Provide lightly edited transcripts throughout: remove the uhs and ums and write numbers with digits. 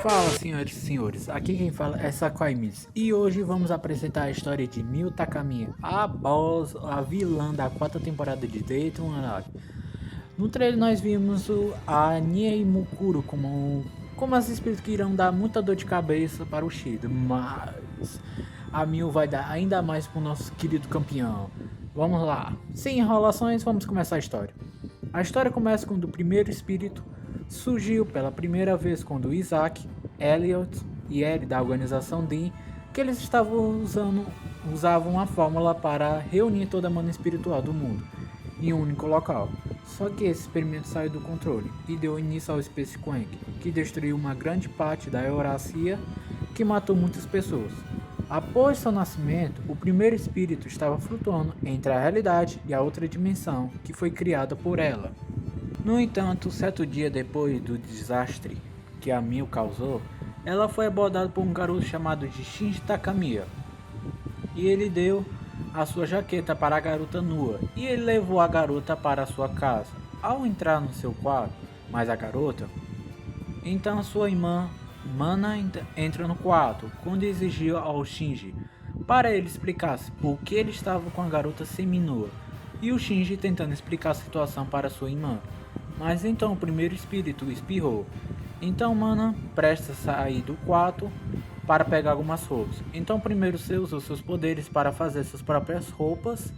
Fala, senhoras e senhores, aqui quem fala é Sakuai Miz e hoje vamos apresentar a história de Miu Takamiya, a boss, a vilã da quarta temporada de Dayton Unlock. No trailer nós vimos a Nyei Mukuro como as espíritos que irão dar muita dor de cabeça para o Shida, mas a Miu vai dar ainda mais para o nosso querido campeão. Vamos lá, sem enrolações, vamos começar a história. A história começa quando o primeiro espírito surgiu pela primeira vez quando Isaac, Elliot e Ellie da organização DIN, que eles usavam uma fórmula para reunir toda a mana espiritual do mundo em um único local. Só que esse experimento saiu do controle e deu início ao Space Quake, que destruiu uma grande parte da Eurasia, que matou muitas pessoas. Após seu nascimento, o primeiro espírito estava flutuando entre a realidade e a outra dimensão que foi criada por ela. No entanto, certo dia depois do desastre que a Miu causou, ela foi abordada por um garoto chamado de Shinji Takamiya. E ele deu a sua jaqueta para a garota nua e ele levou a garota para a sua casa. Ao entrar no seu quarto, mas a garota, então sua irmã Mana entra no quarto quando exigiu ao Shinji para ele explicasse por que ele estava com a garota seminua e o Shinji tentando explicar a situação para sua irmã. Mas então o primeiro espírito espirrou. Então Mana presta a sair do quarto para pegar algumas roupas. Então primeiro você usou seus poderes para fazer suas próprias roupas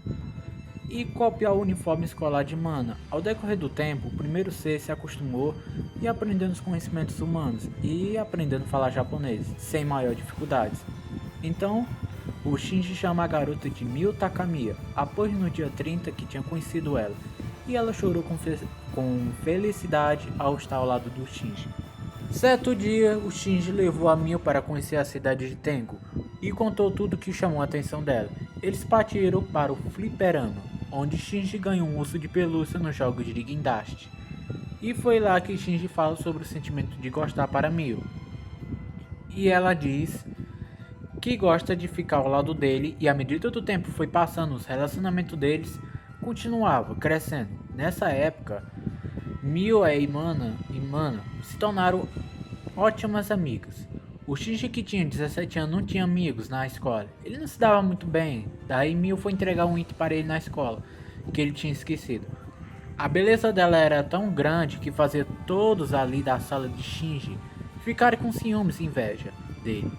e copiar o uniforme escolar de Mana. Ao decorrer do tempo, o primeiro ser se acostumou e aprendendo os conhecimentos humanos e aprendendo a falar japonês, sem maior dificuldades. Então, o Shinji chama a garota de Miu Takamiya, após no dia 30 que tinha conhecido ela, e ela chorou com felicidade ao estar ao lado do Shinji. Certo dia, o Shinji levou a Miu para conhecer a cidade de Tengu e contou tudo que chamou a atenção dela. Eles partiram para o fliperama, onde Shinji ganhou um urso de pelúcia nos jogos de guindaste. E foi lá que Shinji fala sobre o sentimento de gostar para Miu. E ela diz que gosta de ficar ao lado dele e à medida do tempo foi passando, os relacionamentos deles continuavam crescendo. Nessa época, Miu e Mana se tornaram ótimas amigas. O Shinji, que tinha 17 anos, não tinha amigos na escola. Ele não se dava muito bem. Daí Miu foi entregar um item para ele na escola, que ele tinha esquecido. A beleza dela era tão grande que fazia todos ali da sala de Shinji ficarem com ciúmes e inveja dele.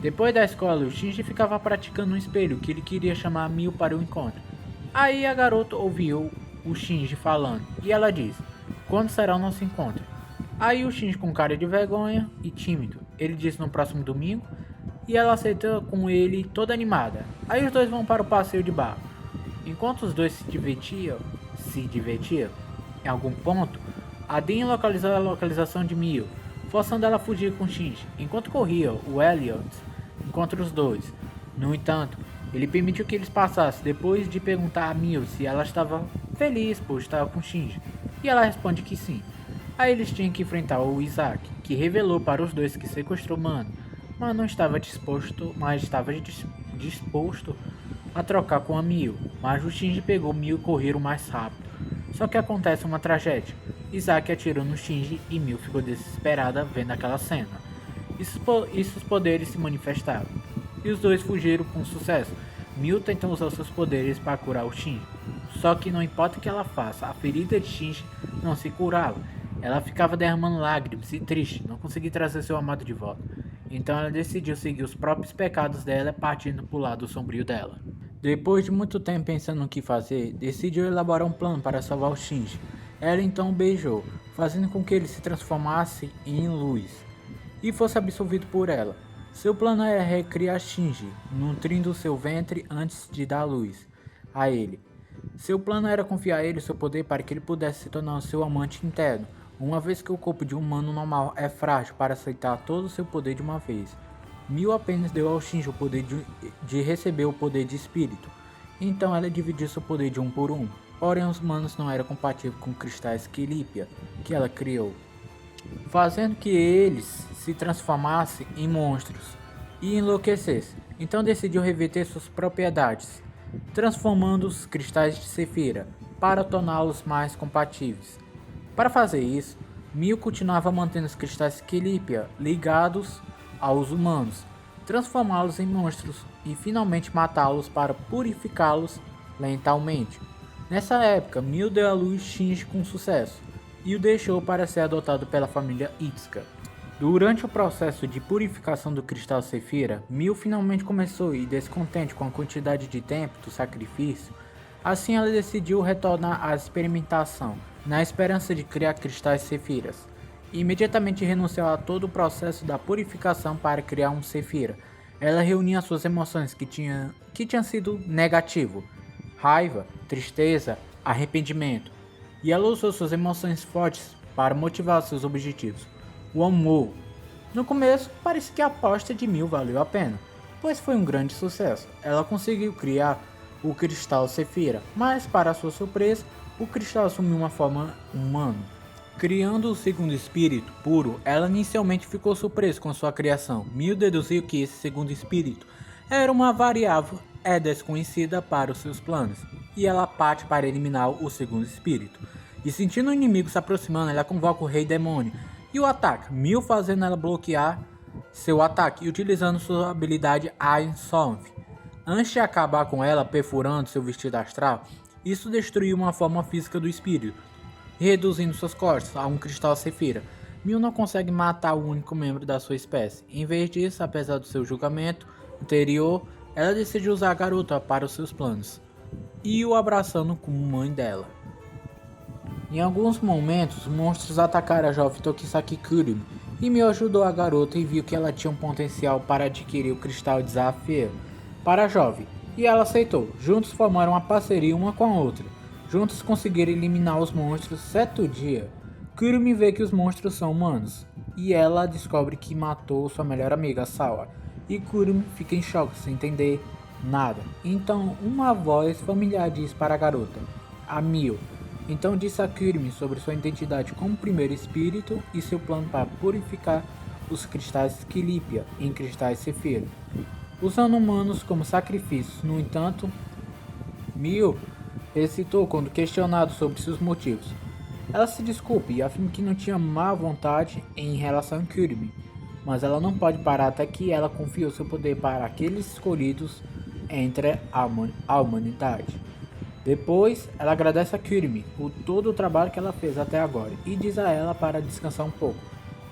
Depois da escola, o Shinji ficava praticando um espelho que ele queria chamar Miu para o encontro. Aí a garota ouviu o Shinji falando e ela disse: "Quando será o nosso encontro?" Aí o Shinji, com cara de vergonha e tímido, ele disse no próximo domingo e ela aceitou com ele toda animada. Aí os dois vão para o passeio de barco. Enquanto os dois se divertiam, em algum ponto, a Dean localizou a localização de Miu, forçando ela a fugir com Shinji. Enquanto corria, o Elliot encontra os dois. No entanto, ele permitiu que eles passassem depois de perguntar a Miu se ela estava feliz por estar com Shinji. E ela responde que sim. Aí eles tinham que enfrentar o Isaac, que revelou para os dois que sequestrou Mana, mas não estava disposto, a trocar com a Miu. Mas o Shinji pegou Miu e correram mais rápido. Só que acontece uma tragédia. Isaac atirou no Shinji e Miu ficou desesperada vendo aquela cena. E seus poderes se manifestaram. E os dois fugiram com sucesso. Miu tenta usar seus poderes para curar o Shinji. Só que não importa o que ela faça, a ferida de Shinji não se curava. Ela ficava derramando lágrimas e triste, não conseguia trazer seu amado de volta. Então ela decidiu seguir os próprios pecados dela, partindo para o lado sombrio dela. Depois de muito tempo pensando no que fazer, decidiu elaborar um plano para salvar o Shinji. Ela então o beijou, fazendo com que ele se transformasse em luz e fosse absorvido por ela. Seu plano era recriar Shinji, nutrindo seu ventre antes de dar luz a ele. Seu plano era confiar a ele seu poder para que ele pudesse se tornar seu amante interno, uma vez que o corpo de um humano normal é frágil para aceitar todo o seu poder de uma vez. Miu apenas deu ao Shinji o poder de receber o poder de espírito, então ela dividiu seu poder de um por um, porém os humanos não eram compatíveis com cristais Kelipia que ela criou, fazendo que eles se transformassem em monstros e enlouquecessem. Então decidiu reverter suas propriedades, transformando os cristais de Sefira para torná-los mais compatíveis. Para fazer isso, Mil continuava mantendo os cristais Skelipia ligados aos humanos, transformá-los em monstros e finalmente matá-los para purificá-los lentamente. Nessa época, Mil deu à luz Shinji com sucesso e o deixou para ser adotado pela família Itsuka. Durante o processo de purificação do cristal Sephira, Mil finalmente começou e descontente com a quantidade de tempo do sacrifício, assim ela decidiu retornar à experimentação, na esperança de criar cristais Sephiras. Imediatamente renunciou a todo o processo da purificação para criar um Sephira. Ela reunia suas emoções que tinham sido negativo, raiva, tristeza, arrependimento, e ela usou suas emoções fortes para motivar seus objetivos. O amor. No começo, parece que a aposta de Mil valeu a pena, pois foi um grande sucesso. Ela conseguiu criar o cristal Sephira, mas para sua surpresa, o cristal assumiu uma forma humana. Criando o segundo espírito puro, ela inicialmente ficou surpresa com sua criação. Mil deduziu que esse segundo espírito era uma variável desconhecida para os seus planos, e ela parte para eliminar o segundo espírito. E sentindo o inimigo se aproximando, ela convoca o Rei Demônio e o ataca, Mil fazendo ela bloquear seu ataque e utilizando sua habilidade Iron Solve. Antes de acabar com ela perfurando seu vestido astral, isso destruiu uma forma física do espírito, reduzindo suas costas a um cristal Sephira. Mil não consegue matar o único membro da sua espécie. Em vez disso, apesar do seu julgamento anterior, ela decide usar a garota para os seus planos, e o abraçando como mãe dela. Em alguns momentos, monstros atacaram a jovem Tokisaki Kurumi, e Mil ajudou a garota e viu que ela tinha um potencial para adquirir o cristal desafio para a jovem, e ela aceitou. Juntos formaram uma parceria uma com a outra. Juntos conseguiram eliminar os monstros. Certo dia, Kurumi vê que os monstros são humanos, e ela descobre que matou sua melhor amiga, Sawa, e Kurumi fica em choque sem entender nada. Então uma voz familiar diz para a garota, a Mil. Então disse a Kurumi sobre sua identidade como primeiro espírito e seu plano para purificar os cristais Skelipia em cristais Sephira, usando humanos como sacrifícios. No entanto, Mil hesitou quando questionado sobre seus motivos. Ela se desculpa e afirma que não tinha má vontade em relação a Kurumi, mas ela não pode parar até que ela confie o seu poder para aqueles escolhidos entre a humanidade. Depois, ela agradece a Kurumi por todo o trabalho que ela fez até agora e diz a ela para descansar um pouco,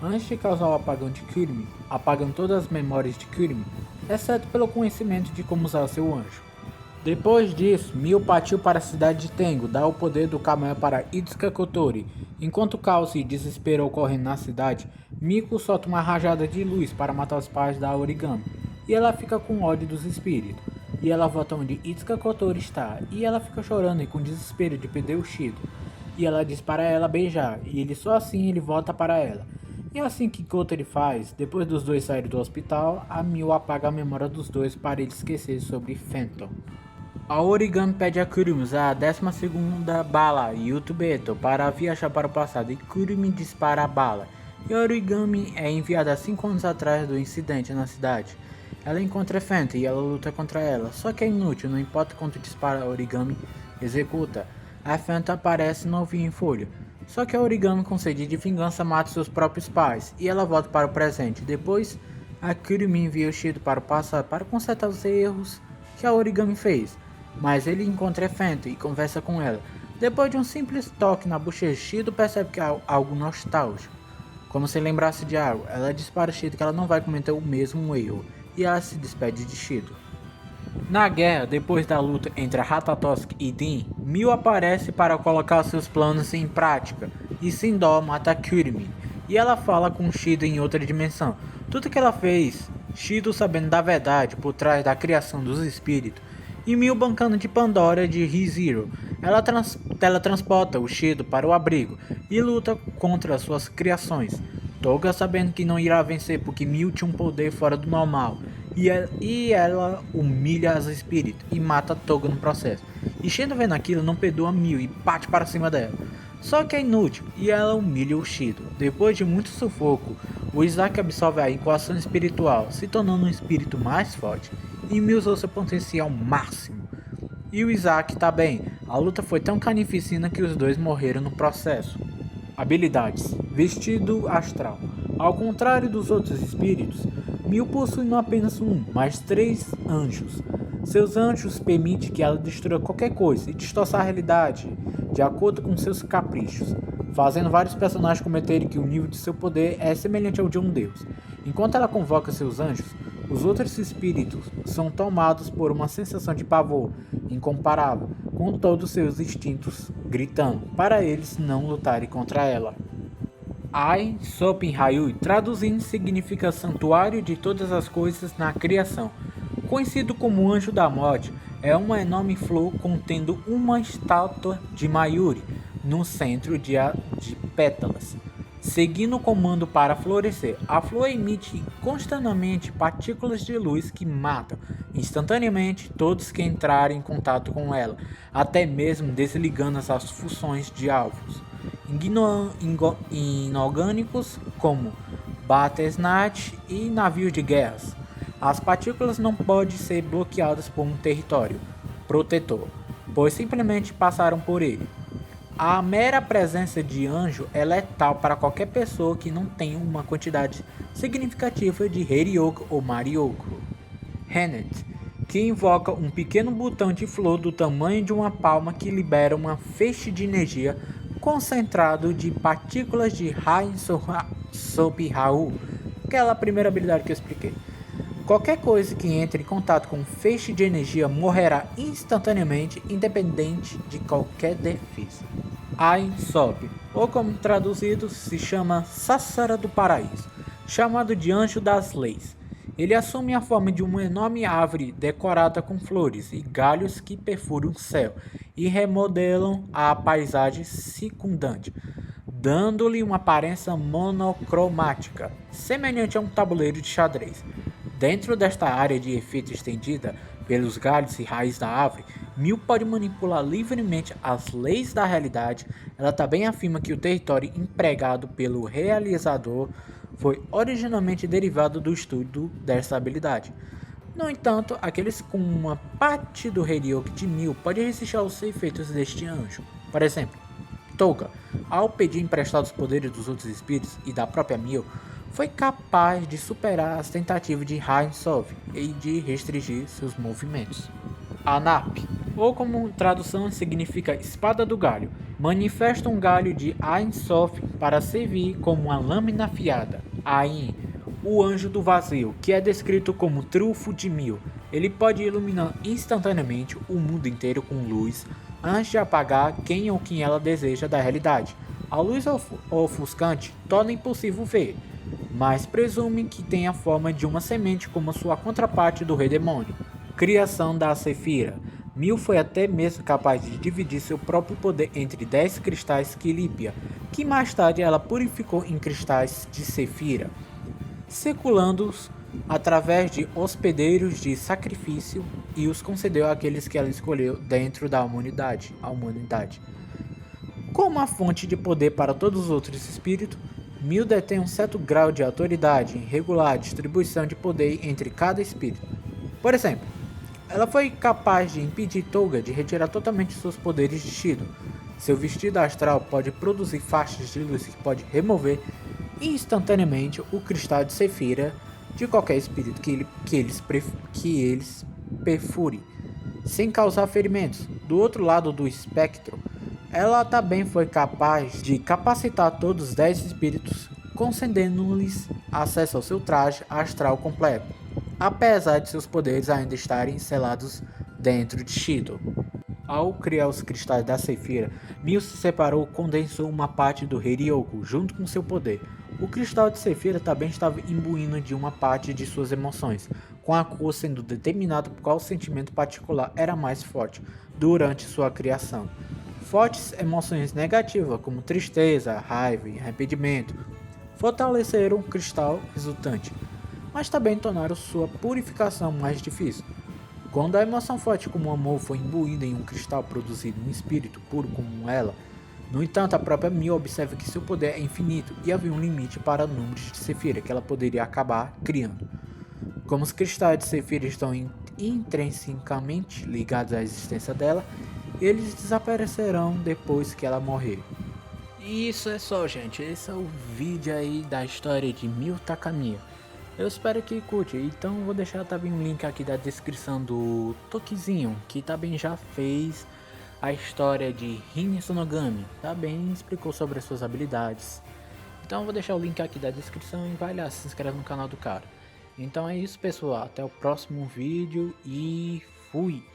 antes de causar o apagão de Kurumi, apagando todas as memórias de Kurumi, exceto pelo conhecimento de como usar seu anjo. Depois disso, Mil partiu para a cidade de Tengu, dar o poder do Kamea para Itsuka Kotori. Enquanto caos e desespero ocorrem na cidade, Miko solta uma rajada de luz para matar os pais da Origami, e ela fica com ódio dos espíritos. E ela volta onde Itsuka Kotori está, e ela fica chorando e com desespero de perder o Shido. E ela diz para ela beijar, e ele só assim ele volta para ela. E assim que Kotori faz, depois dos dois saírem do hospital, a Mil apaga a memória dos dois para ele esquecer sobre Phantom. A Origami pede a Kurumi usar a 12ª bala Yutubeto para viajar para o passado, e Kurumi dispara a bala. E a Origami é enviada 5 anos atrás do incidente na cidade. Ela encontra Phantom e ela luta contra ela, só que é inútil, não importa quanto dispara a Origami executa. A Phantom aparece novinha em folha, só que a Origami com sede de vingança mata seus próprios pais, e ela volta para o presente. Depois, a Kurumi envia o Shido para o passado para consertar os erros que a Origami fez, mas ele encontra Phantom e conversa com ela. Depois de um simples toque na bochecha, Shido percebe que é algo nostálgico, como se lembrasse de algo. Ela diz para Shido que ela não vai cometer o mesmo erro, e ela se despede de Shido. Na guerra, depois da luta entre a Ratatosk e Din, Mil aparece para colocar seus planos em prática, e sem dó mata Kurumi, e ela fala com Shido em outra dimensão. Tudo que ela fez, Shido sabendo da verdade por trás da criação dos espíritos, e Mil bancando de Pandora de ReZero. Ela teletransporta o Shido para o abrigo e luta contra suas criações. Toga sabendo que não irá vencer porque Mil tinha um poder fora do normal, e ela humilha as espíritos e mata Toga no processo. E Shido vendo aquilo não perdoa Mil e parte para cima dela. Só que é inútil e ela humilha o Shido. Depois de muito sufoco, o Isaac absorve a equação espiritual, se tornando um espírito mais forte, e Mil usou seu potencial máximo. E o Isaac tá bem, a luta foi tão carnificina que os dois morreram no processo. Habilidades: Vestido astral. Ao contrário dos outros espíritos, Mil possui não apenas um, mas 3 anjos. Seus anjos permitem que ela destrua qualquer coisa e distorça a realidade de acordo com seus caprichos, fazendo vários personagens cometerem que o nível de seu poder é semelhante ao de um deus. Enquanto ela convoca seus anjos, os outros espíritos são tomados por uma sensação de pavor incomparável, com todos seus instintos gritando para eles não lutarem contra ela. Ai Sopin Hayui, traduzindo, significa santuário de todas as coisas na criação. Conhecido como Anjo da Morte, é uma enorme flor contendo uma estátua de Mayuri no centro de pétalas. Seguindo o comando para florescer, a flor emite constantemente partículas de luz que matam instantaneamente todos que entrarem em contato com ela, até mesmo desligando as funções de alvos inorgânicos como Battlesnatch e navios de guerras. As partículas não podem ser bloqueadas por um território protetor, pois simplesmente passaram por ele. A mera presença de anjo é letal para qualquer pessoa que não tenha uma quantidade significativa de Herioku ou Marioku. Hennet, que invoca um pequeno botão de flor do tamanho de uma palma que libera uma feixe de energia concentrado de partículas de Rain Sopi Hau, aquela primeira habilidade que eu expliquei. Qualquer coisa que entre em contato com um feixe de energia morrerá instantaneamente, independente de qualquer defesa. Ain Sop, ou como traduzido, se chama Sassara do Paraíso, chamado de Anjo das Leis. Ele assume a forma de uma enorme árvore decorada com flores e galhos que perfuram o céu e remodelam a paisagem circundante, dando-lhe uma aparência monocromática, semelhante a um tabuleiro de xadrez. Dentro desta área de efeito estendida pelos galhos e raízes da árvore, Mil pode manipular livremente as leis da realidade. Ela também afirma que o território empregado pelo realizador foi originalmente derivado do estudo dessa habilidade. No entanto, aqueles com uma parte do Herioku de Mil podem resistir aos efeitos deste anjo. Por exemplo, Touka, ao pedir emprestado os poderes dos outros espíritos e da própria Mil, foi capaz de superar as tentativas de Rain-Sov e de restringir seus movimentos. Anap, ou como tradução significa espada do galho, manifesta um galho de Ain-Sof para servir como uma lâmina afiada. Ain, o anjo do vazio, que é descrito como trufo de Mil. Ele pode iluminar instantaneamente o mundo inteiro com luz antes de apagar quem ou quem ela deseja da realidade. A luz ofuscante torna impossível ver, mas presume que tem a forma de uma semente como sua contraparte do Rei Demônio. Criação da Sefira. Mil foi até mesmo capaz de dividir seu próprio poder entre 10 cristais Quilípia, que mais tarde ela purificou em cristais de Sefira, circulando-os através de hospedeiros de sacrifício e os concedeu àqueles que ela escolheu dentro da humanidade. Como a fonte de poder para todos os outros espíritos, Mil detém um certo grau de autoridade em regular a distribuição de poder entre cada espírito. Por exemplo, ela foi capaz de impedir Touga de retirar totalmente seus poderes de Shido. Seu vestido astral pode produzir faixas de luz que pode remover instantaneamente o cristal de Sefira de qualquer espírito que eles perfure, sem causar ferimentos. Do outro lado do espectro, ela também foi capaz de capacitar todos os 10 espíritos, concedendo-lhes acesso ao seu traje astral completo, apesar de seus poderes ainda estarem selados dentro de Shido. Ao criar os cristais da Sefira, Mil se separou e condensou uma parte do Herioku junto com seu poder. O cristal de Sefira também estava imbuído de uma parte de suas emoções, com a cor sendo determinada por qual sentimento particular era mais forte durante sua criação. Fortes emoções negativas, como tristeza, raiva e arrependimento, fortaleceram o cristal resultante, mas também tornaram sua purificação mais difícil. Quando a emoção forte como o amor foi imbuída em um cristal produzido em um espírito puro como ela, no entanto, a própria Mil observa que seu poder é infinito e havia um limite para o número de Sefira que ela poderia acabar criando. Como os cristais de Sefira estão intrinsecamente ligados à existência dela, eles desaparecerão depois que ela morrer. E isso é só, gente. Esse é o vídeo aí da história de Mil Takamiya. Eu espero que curte. Então eu vou deixar também um link aqui da descrição do Tokizinho, que também já fez a história de Rin Sonogami. Também explicou sobre as suas habilidades. Então eu vou deixar o link aqui da descrição e vai lá, se inscreve no canal do cara. Então é isso, pessoal. Até o próximo vídeo e fui!